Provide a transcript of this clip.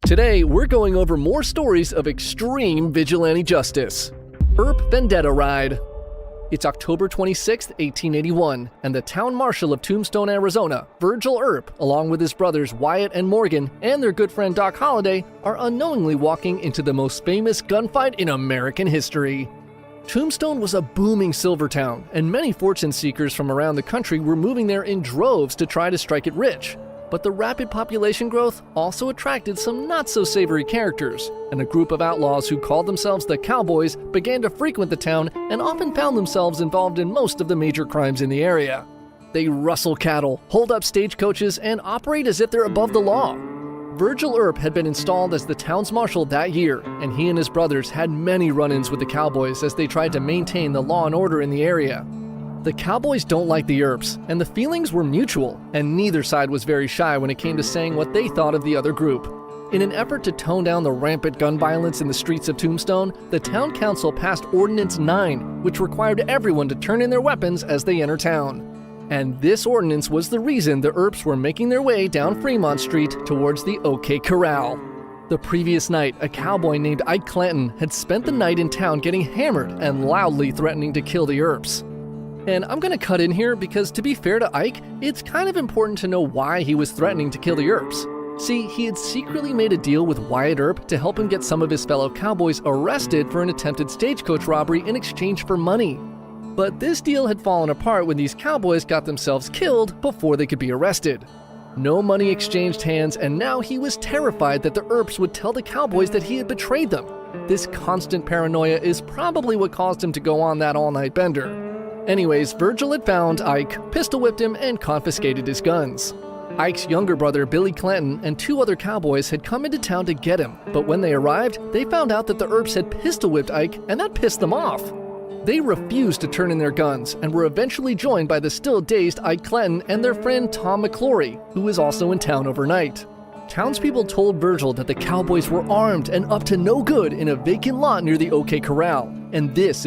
Today, we're going over more stories of extreme vigilante justice. Earp Vendetta Ride. It's October 26, 1881, and the town marshal of Tombstone, Arizona, Virgil Earp, along with his brothers Wyatt and Morgan and their good friend Doc Holliday, are unknowingly walking into the most famous gunfight in American history. Tombstone was a booming silver town, and many fortune seekers from around the country were moving there in droves to try to strike it rich. But the rapid population growth also attracted some not-so-savory characters, and a group of outlaws who called themselves the Cowboys began to frequent the town and often found themselves involved in most of the major crimes in the area. They rustle cattle, hold up stagecoaches, and operate as if they're above the law. Virgil Earp had been installed as the town's marshal that year, and he and his brothers had many run-ins with the Cowboys as they tried to maintain the law and order in the area. The Cowboys don't like the Earps, and the feelings were mutual, and neither side was very shy when it came to saying what they thought of the other group. In an effort to tone down the rampant gun violence in the streets of Tombstone, the town council passed Ordinance 9, which required everyone to turn in their weapons as they enter town. And this ordinance was the reason the Earps were making their way down Fremont Street towards the OK Corral. The previous night, a cowboy named Ike Clanton had spent the night in town getting hammered and loudly threatening to kill the Earps. And I'm going to cut in here because, to be fair to Ike, it's kind of important to know why he was threatening to kill the Earps. See, he had secretly made a deal with Wyatt Earp to help him get some of his fellow cowboys arrested for an attempted stagecoach robbery in exchange for money. But this deal had fallen apart when these cowboys got themselves killed before they could be arrested. No money exchanged hands, and now he was terrified that the Earps would tell the cowboys that he had betrayed them. This constant paranoia is probably what caused him to go on that all-night bender. Anyways, Virgil had found Ike, pistol-whipped him, and confiscated his guns. Ike's younger brother, Billy Clanton, and two other cowboys had come into town to get him, but when they arrived, they found out that the Earps had pistol-whipped Ike, and that pissed them off. They refused to turn in their guns, and were eventually joined by the still-dazed Ike Clanton and their friend Tom McClory, who was also in town overnight. Townspeople told Virgil that the cowboys were armed and up to no good in a vacant lot near the OK Corral, and this is